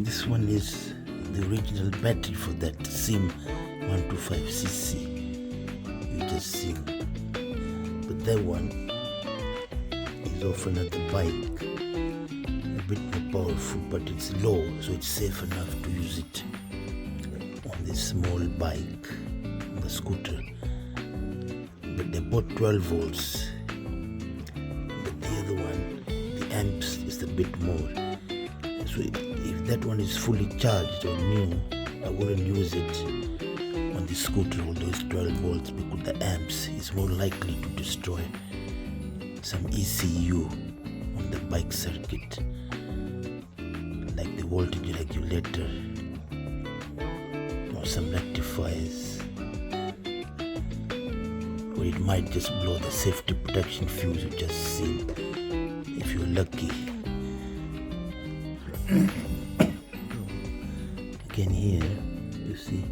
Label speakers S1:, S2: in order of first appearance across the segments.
S1: This one is the original battery for that SIM 125cc you just seen, but that one is of another bike, a bit more powerful, but it's low, so it's safe enough to use it on this small bike, on the scooter. But they're both 12 volts, but the other one, the amps is a bit more. So if that one is fully charged or new, I wouldn't use it on the scooter, although it's 12 volts, because the amps is more likely to destroy some ECU on the bike circuit, like the voltage regulator or some rectifiers, or it might just blow the safety protection fuse you just seen, if you're lucky. Again here you see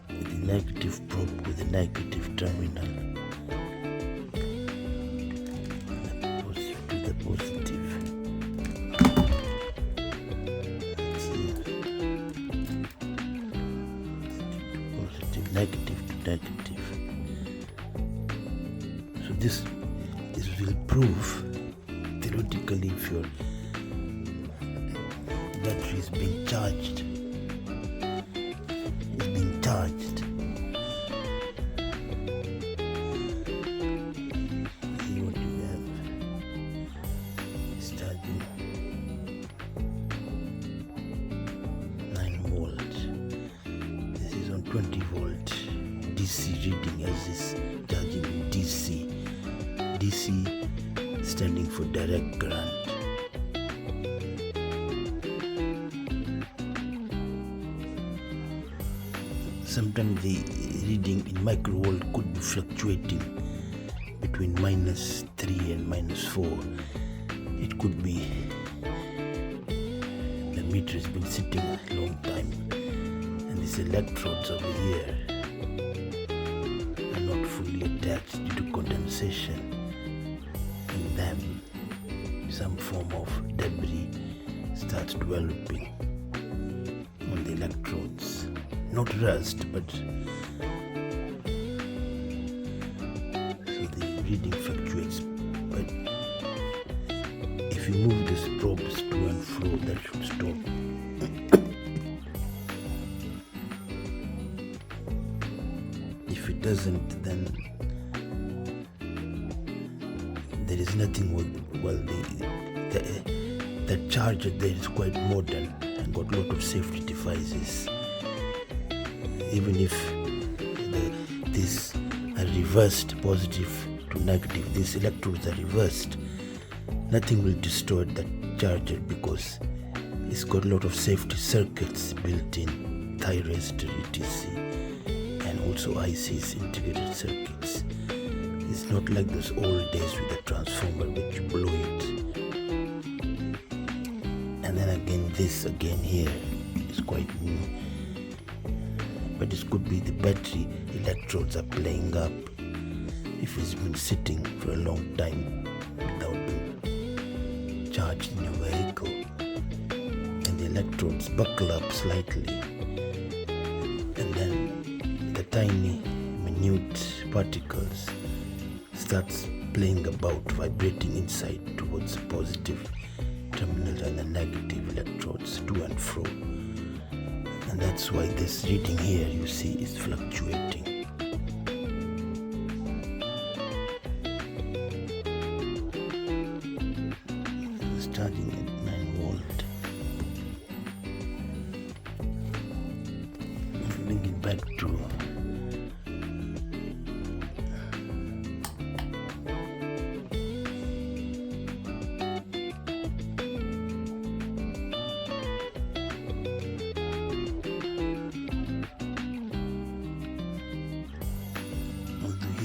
S1: the negative probe with the negative terminal, and the positive to the positive. Positive, negative to negative. So this will prove theoretically if your battery is being charged. See what you have. It's charging 9 volt. This is on 20 volt DC reading, as is charging in DC. DC standing for direct current. Sometimes the reading in microvolt could be fluctuating between -3 and -4. It could be the meter has been sitting a long time, and these electrodes over here are not fully attached due to condensation in them. Some form of debris starts developing on the electrodes. Not rust, but so the reading fluctuates. But if you move these probes to and fro, that should stop. If it doesn't, then there is nothing. Well, the charger there is quite modern and got a lot of safety devices. Even if these are reversed, positive to negative, these electrodes are reversed, nothing will destroy that charger because it's got a lot of safety circuits built in, thyristor, etc., and also ICs, integrated circuits. It's not like those old days with the transformer which you blow it. And then again, this again here is quite new. But it could be the battery electrodes are playing up if it's been sitting for a long time without being charged in your vehicle, and the electrodes buckle up slightly, and then the tiny minute particles starts playing about, vibrating inside towards the positive terminal and the negative electrodes to and fro. And that's why this reading here you see is fluctuating. It's charging at 9 volt. Bring it back to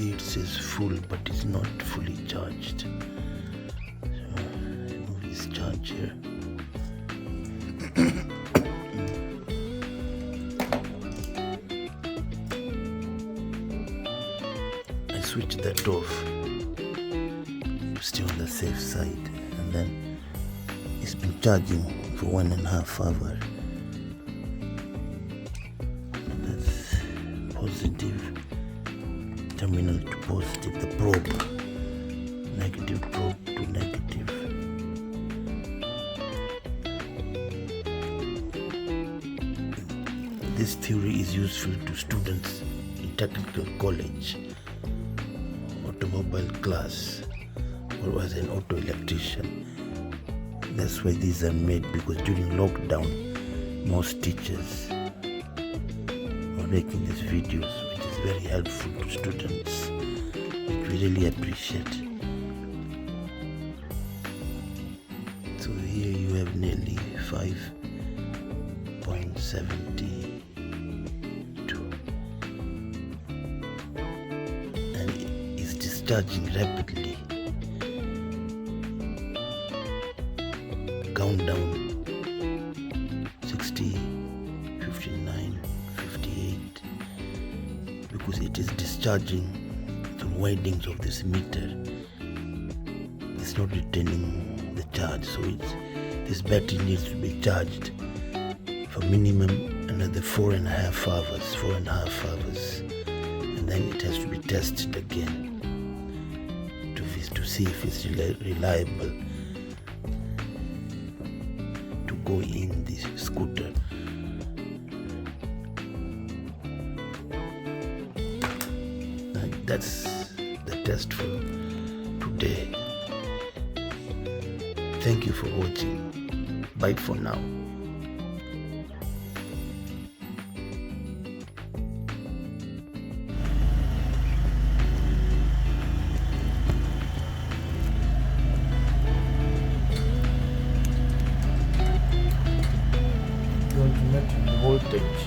S1: it says full, but it's not fully charged. So remove this charger. I switch that off to stay on the safe side, and then it's been charging for 1.5 hours. That's positive terminal to positive, the probe, negative probe to negative. This theory is useful to students in technical college, automobile class, or as an auto electrician. That's why these are made, because during lockdown most teachers are making these videos, which is very helpful to students, which we really appreciate. So here you have nearly 5.72, and it's discharging rapidly. Countdown 60, 59, 58, because it is discharging the windings of this meter. It's not retaining the charge, so this battery needs to be charged for minimum another 4.5 hours, and then it has to be tested again to see if it's reliable to go in this scooter. And that's the test for today. Thank you for watching. Bye for now. Going to measure the voltage.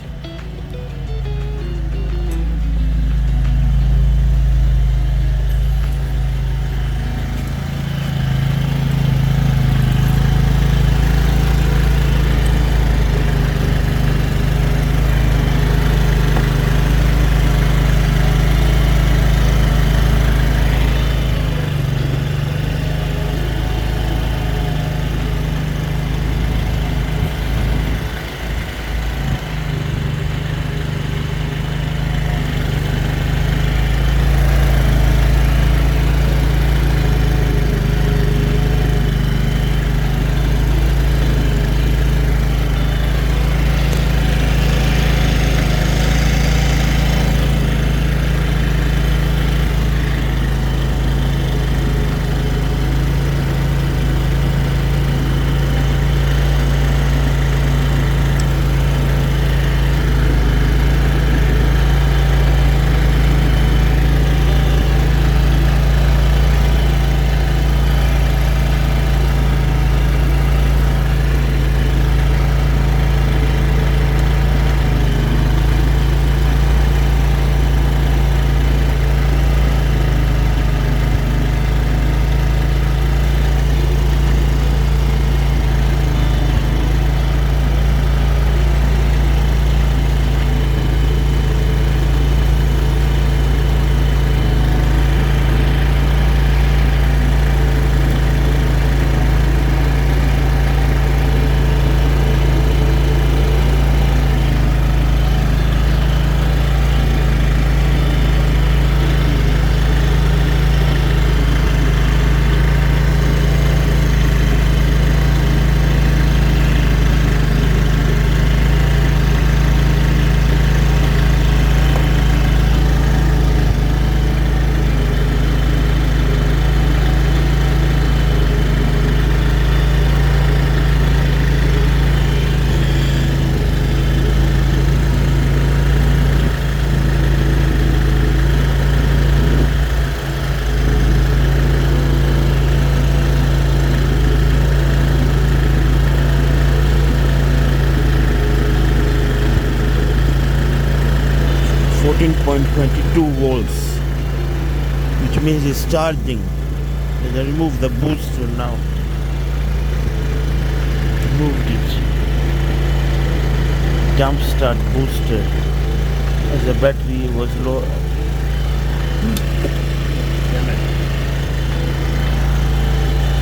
S1: volts, which means it's charging. Let us remove the booster now. Removed it. Jump start booster as the battery was low.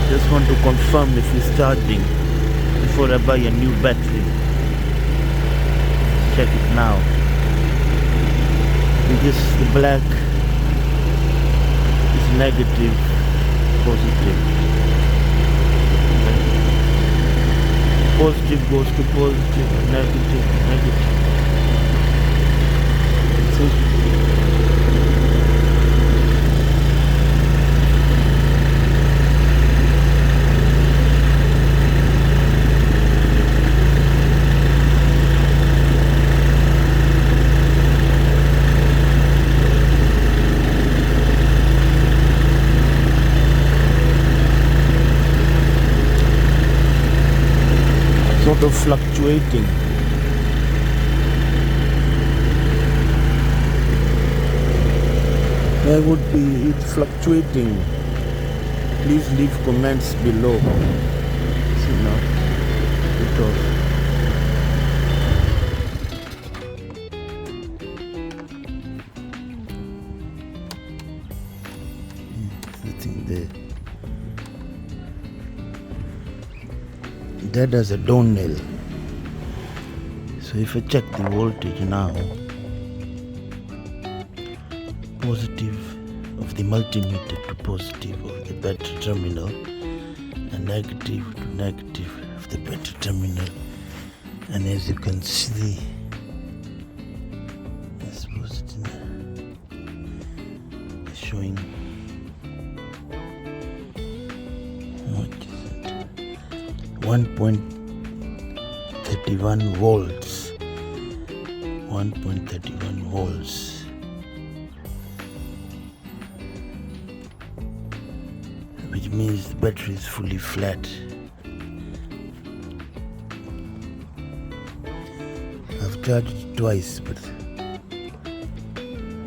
S1: Just want to confirm if it's charging. before I buy a new battery. Check it now. This the black is negative, positive. Positive goes to positive, negative, negative. See? Sort of fluctuating. Where would be it fluctuating? Please leave comments below. See now, it off. Sitting there. That has a down nail. So if I check the voltage now, positive of the multimeter to positive of the battery terminal and negative to negative of the battery terminal, and as you can see, I suppose it's showing what is it? 1.31 volts. 1.31 volts. Which means the battery is fully flat. I've charged it twice, but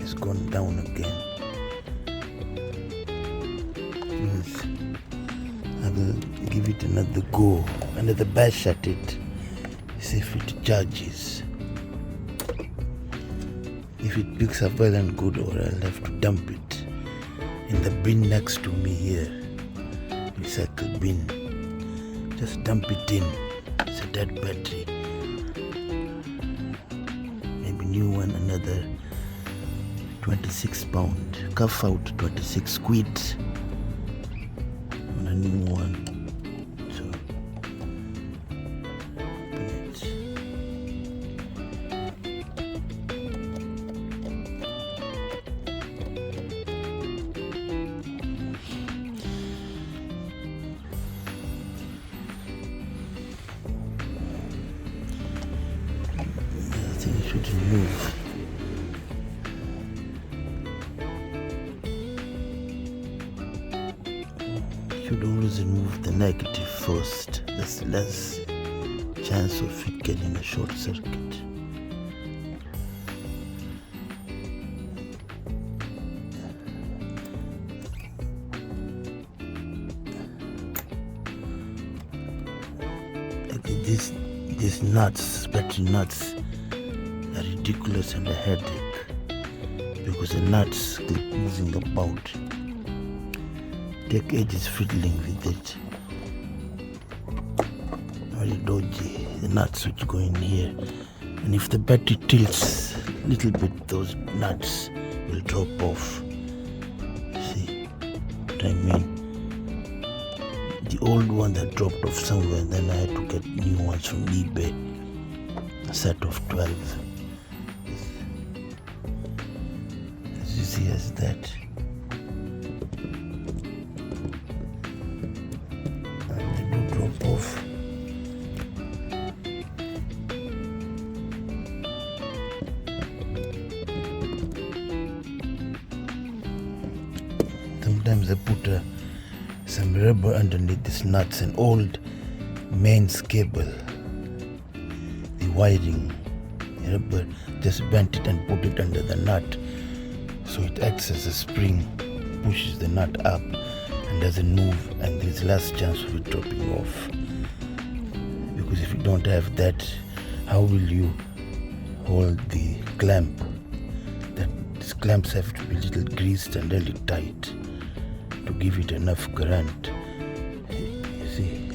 S1: it's gone down again. Means I will give it another go, another bash at it, see if it charges. If it picks up well and good, or I'll have to dump it in the bin next to me here. Recycle bin. Just dump it in. It's a dead battery. Maybe new one, another 26 pound. Cuff out 26 quid on a new one. So open it. It shouldn't move. Should always remove the negative first. There's less chance of it getting a short circuit. Okay, these nuts, battery nuts, are ridiculous and a headache because the nuts keep moving about. Take ages fiddling with it. Very dodgy. The nuts which go in here, and if the battery tilts a little bit, those nuts will drop off. You see what I mean? The old one that dropped off somewhere, and then I had to get new ones from eBay. A set of 12. As you see, as that. Drop off. Sometimes I put some rubber underneath these nuts, an old mains cable, the wiring, the rubber, just bent it and put it under the nut so it acts as a spring, pushes the nut up and doesn't move, and there's less chance of it dropping off. Because if you don't have that, how will you hold the clamp? These clamps have to be a little greased and really tight to give it enough current. You see,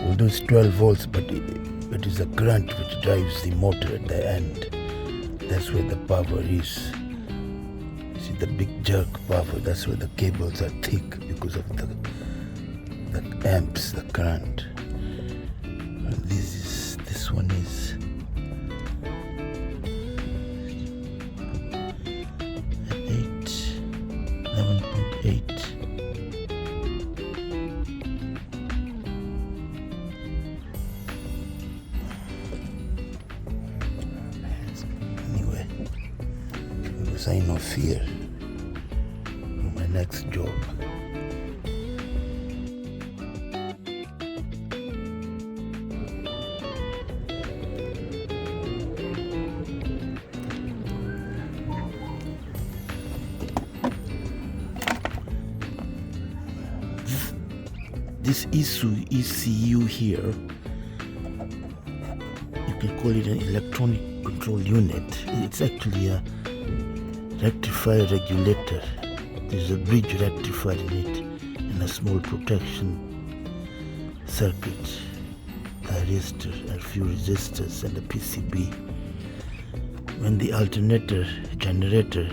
S1: although it's 12 volts, but it is a current which drives the motor at the end. That's where the power is. You see the big jerk power, that's where the cables are thick because of the amps, the current. And this one is 11.8. Anyway, we will sign off here for my next job. This ECU here, you can call it an electronic control unit. It's actually a rectifier regulator. There's a bridge rectifier in it and a small protection circuit, thyristor, a few resistors and a PCB. When the alternator generator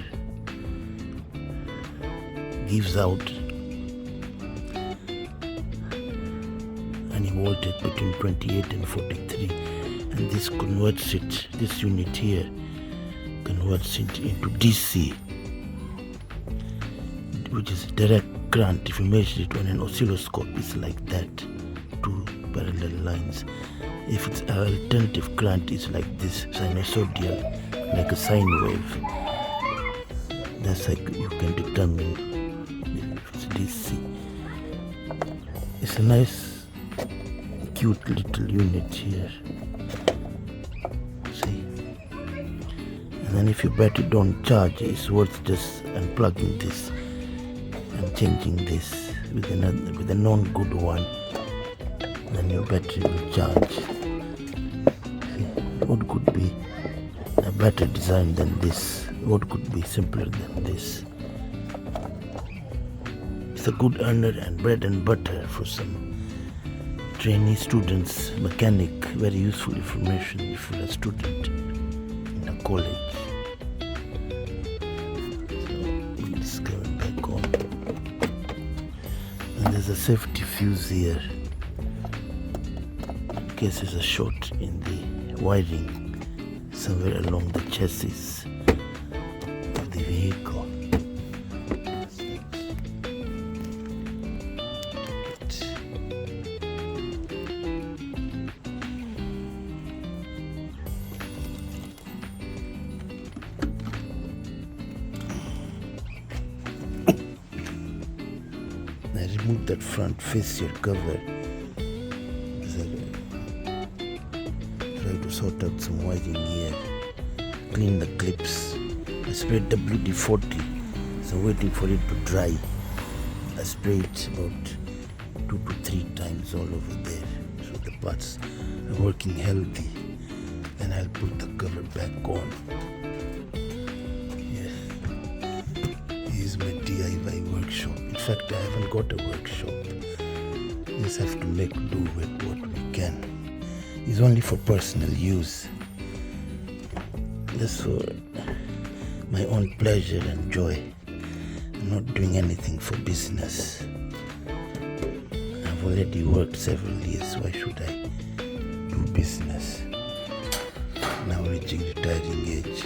S1: gives out any voltage between 28 and 43, and this converts it, this unit here converts it into DC, which is direct current. If you measure it on an oscilloscope, it's like that, two parallel lines. If it's alternative current, it's like this, sinusoidal, like a sine wave. That's how you can determine if it's DC. It's a nice cute little unit here, see. And then if your battery don't charge, it's worth just unplugging this and changing this with a non-good one. Then your battery will charge. See, what could be a better design than this? What could be simpler than this? It's a good earner and bread and butter for some trainee students, mechanic. Very useful information if you're a student in a college. So we'll screw it back on. And there's a safety fuse here in case there's a short in the wiring somewhere along the chassis of the vehicle. I removed that front fascia cover because I tried to sort out some wiring here, clean the clips. I sprayed WD-40, so waiting for it to dry. I sprayed about 2 to 3 times all over there, so the parts are working healthy. Then I'll put the cover back on. Here's my DIY workshop. In fact, I haven't got a workshop. Just have to make do with what we can. It's only for personal use. Just for my own pleasure and joy. I'm not doing anything for business. I've already worked several years. Why should I do business? Now reaching retiring age.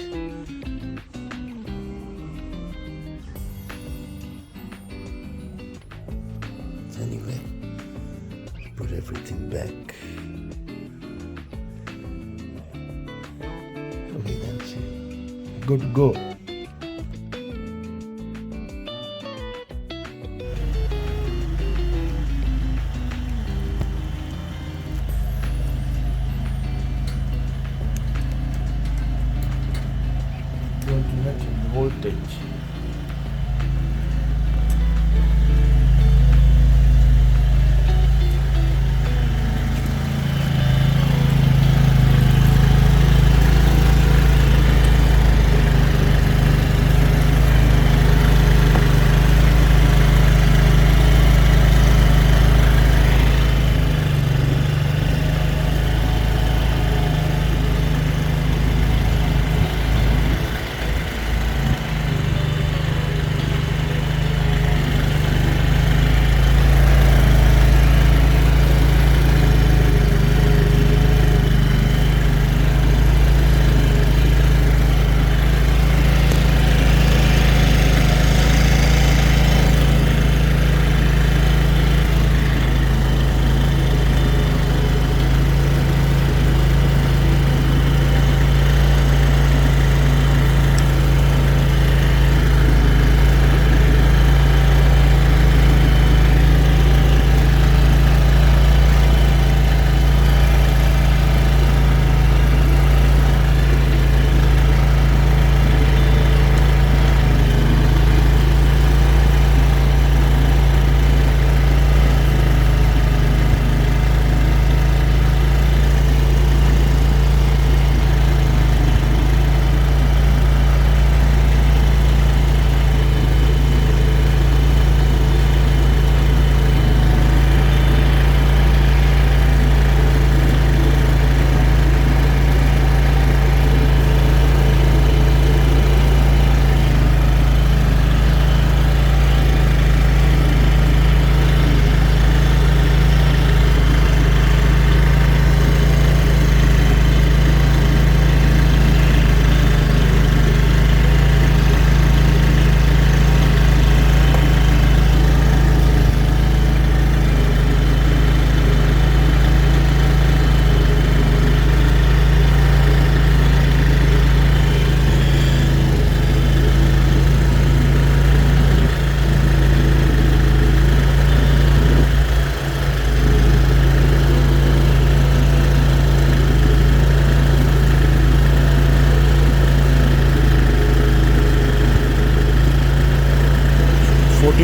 S1: Anyway, put everything back. Okay, that's it. Good to go. Going to measure the voltage.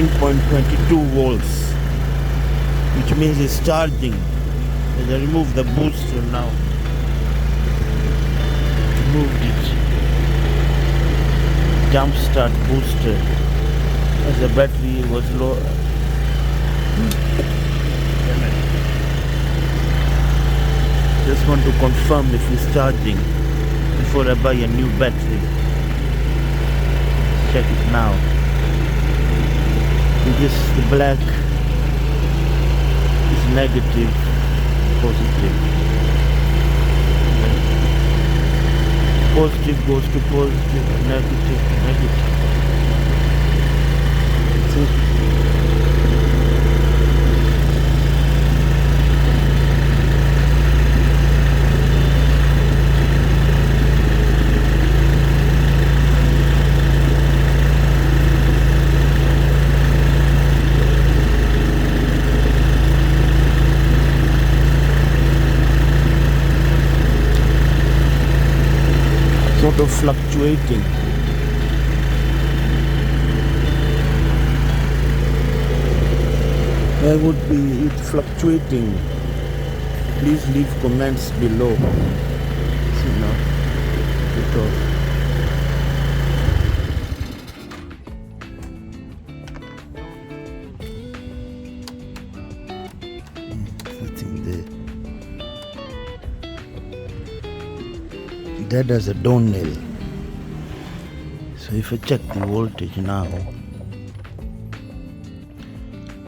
S1: 14.22 volts, which means it's charging. As I remove the booster now, removed it. Jump start booster as the battery was low. Just want to confirm if it's charging before I buy a new battery. Check it now. This the black is negative, positive. Positive goes to positive, and negative to negative. See? Sort of fluctuating. Why would be it fluctuating? Please leave comments below. See now, get off. Nothing there. That has a down nail. So if I check the voltage now,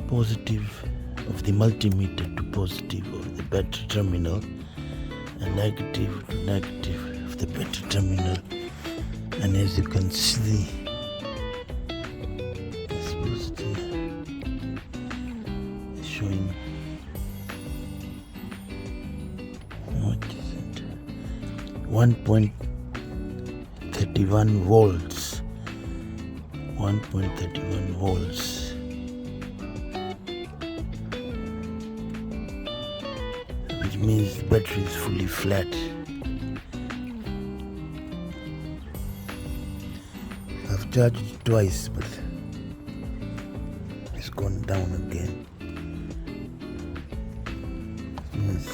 S1: positive of the multimeter to positive of the battery terminal, and negative to negative of the battery terminal, and as you can see, this positive is showing what is it? 1.31 volts. 1.31 volts. Which means the battery is fully flat. I've charged it twice, but it's gone down again. Means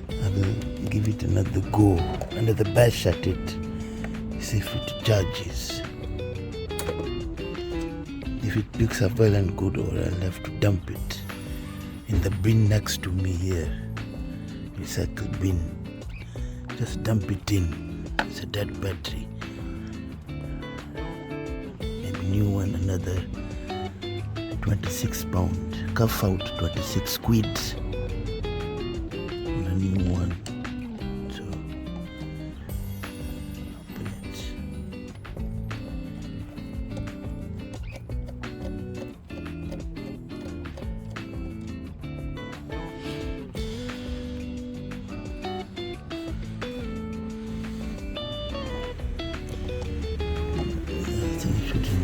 S1: I will give it another go, another bash at it, see if it charges. If it picks up well and good, or I'll have to dump it in the bin next to me here. Recycle bin. Just dump it in. It's a dead battery. Maybe new one, another 26 pound. Cuff out 26 quid. And a new one. So open it.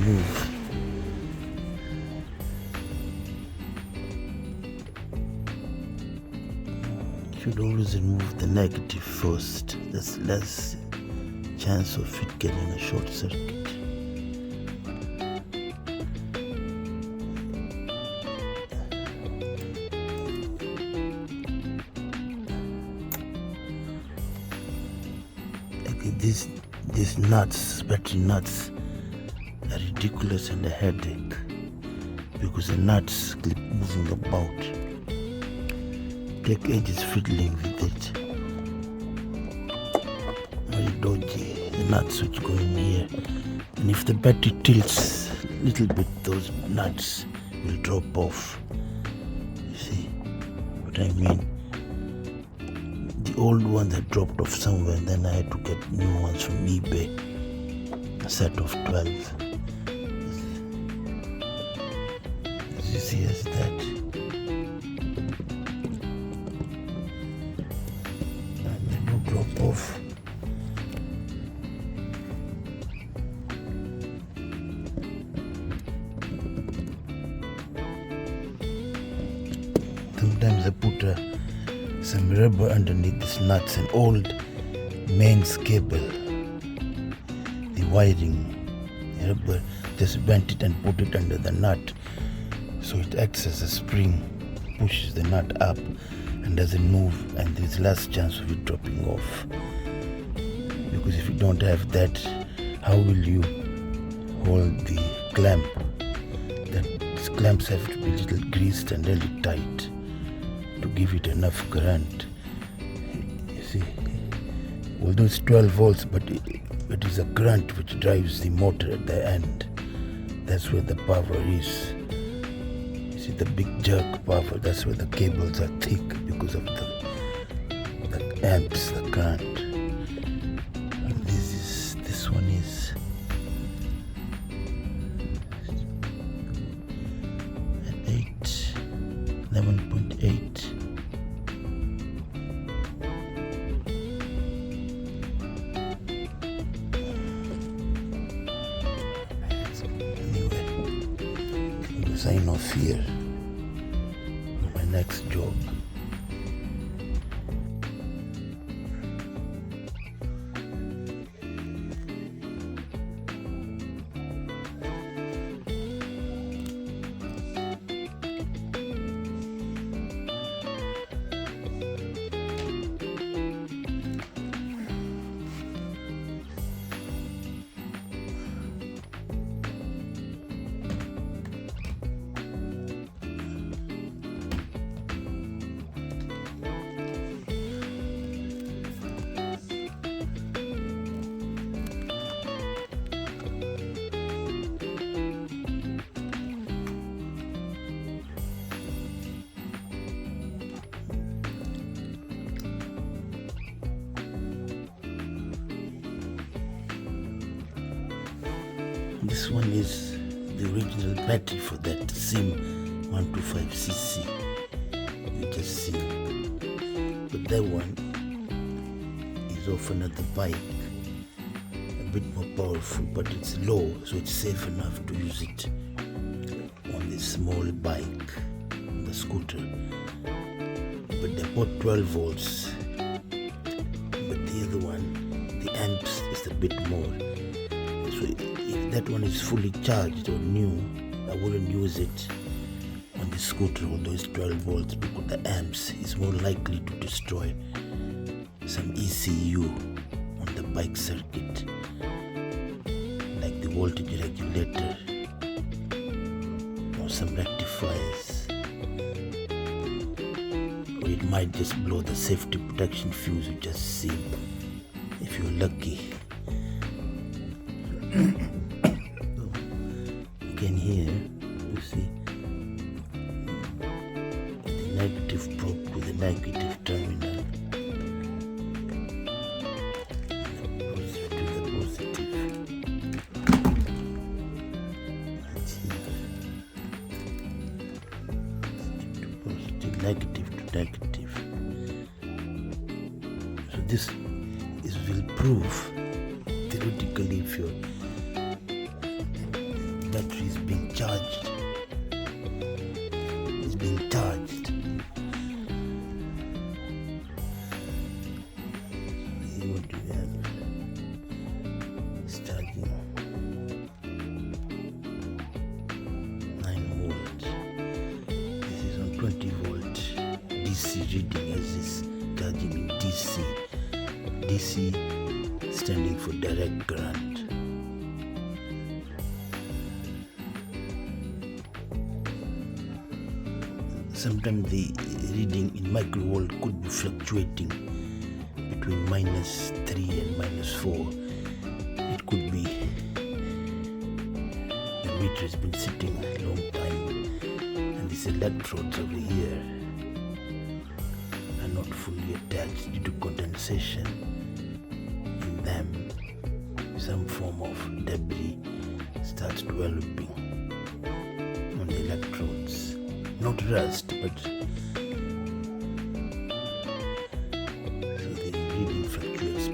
S1: Move. Should always remove the negative first. There's less chance of it getting a short circuit. Okay, these nuts, battery nuts, are ridiculous and a headache because the nuts keep moving about. Take ages fiddling with it. Very dodgy. The nuts which go in here, and if the battery tilts a little bit, those nuts will drop off. You see what I mean? The old ones had dropped off somewhere, and then I had to get new ones from eBay. A set of 12. As you see as that. And they do drop off. Sometimes I put some rubber underneath these nuts, an old mains cable. The wiring rubber, just bend it and put it under the nut, so it acts as a spring, pushes the nut up and doesn't move, and there's less chance of it dropping off. Because if you don't have that, how will you hold the clamp? These clamps have to be a little greased and really tight to give it enough current. You see, although it's 12 volts, but it is a current which drives the motor at the end. That's where the power is. You see the big jerk power, that's where the cables are thick because of the amps, the current. And this one is at 11.8. Sign off here for my next job. This one is the original battery for that SIM 125cc you just seen, but that one is of another bike, a bit more powerful, but it's low, so it's safe enough to use it on this small bike, the scooter. But they're both 12 volts, but the other one, the amps is a bit more. So if that one is fully charged or new, I wouldn't use it on the scooter, although it's 12 volts, because the amps is more likely to destroy some ECU on the bike circuit, like the voltage regulator or some rectifiers, or it might just blow the safety protection fuse you just seen, if you're lucky. Again here, you see the negative probe to the negative terminal, and the positive to the positive. That's here. Positive to positive, negative to negative. So this will prove theoretically if your battery is being charged. It's being charged. See what do we have? It's charging 9 volts. This is on 20 volt DC reading, as is charging in DC. DC standing for direct current. Sometimes the reading in microvolt could be fluctuating between -3 and -4. It could be the meter has been sitting a long time and these electrodes over here are not fully attached due to condensation in them. Some form of debris starts developing on the electrodes. Not rust, but so the reading fluctuates.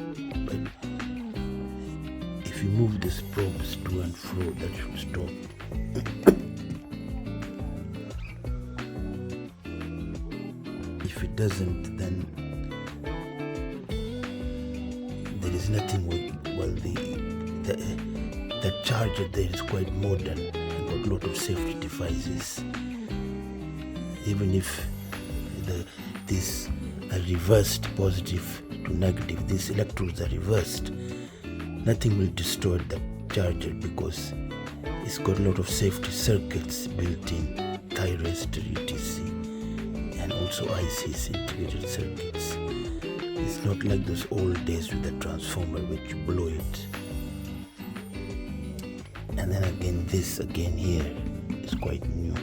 S1: But if you move these probes to and fro, that should stop. If it doesn't, then there is nothing. Well, That charger there is quite modern and got a lot of safety devices. Even if these are reversed positive to negative, these electrodes are reversed, nothing will destroy the charger because it's got a lot of safety circuits built in, thyristor, UTC, and also ICs, integrated circuits. It's not like those old days with the transformer which you blow it. And then again, this again here is quite new,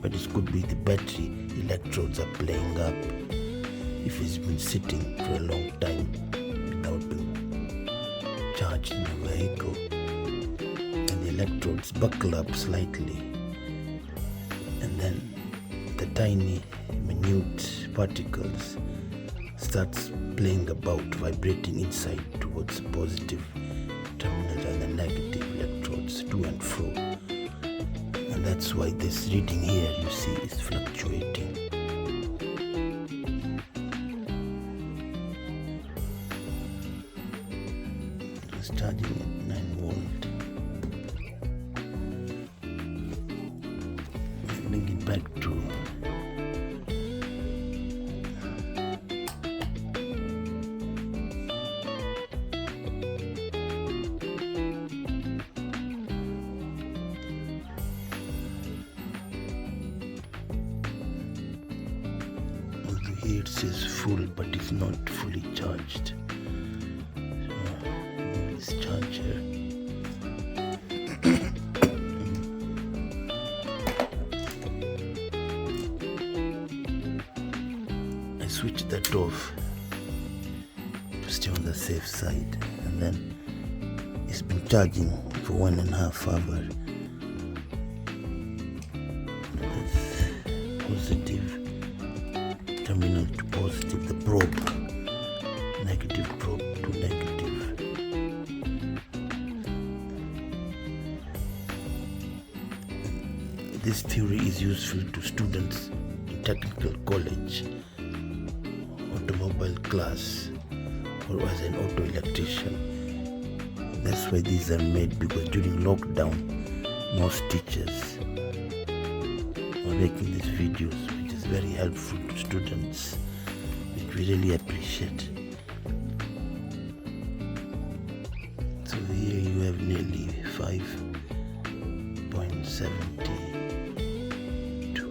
S1: but it could be the battery electrodes are playing up if it's been sitting for a long time without being charged in the vehicle, and the electrodes buckle up slightly, and then the tiny minute particles starts playing about, vibrating inside towards the positive terminal and the negative electrodes to and fro. And that's why this reading here you see is fluctuating. It's charging at 9 volt. Bring it back to here it says full, but it's not fully charged. So this charger. I switched that off to stay on the safe side, and then it's been charging for 1.5 hours. Positive terminal to positive, the probe, negative probe to negative. This theory is useful to students in technical college, automobile class, or as an auto electrician. That's why these are made, because during lockdown most teachers are making these videos, which is very helpful to students, which we really appreciate. So here you have nearly 5.72,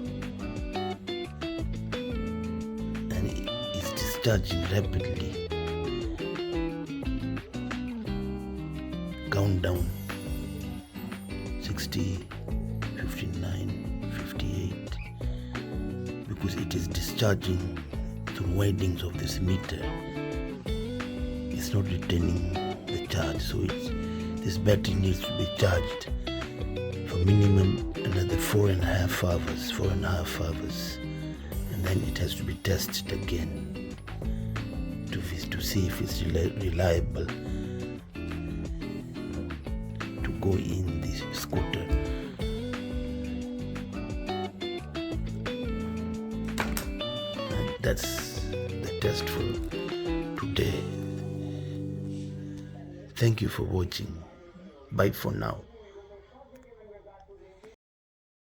S1: and it's discharging rapidly. Countdown 60, 59, 58, because it is discharging through windings of this meter. It's not retaining the charge, so this battery needs to be charged for minimum another 4.5 hours, and then it has to be tested again to see if it's reliable to go in the scooter. And that's the test for today. Thank you for watching. Bye for now.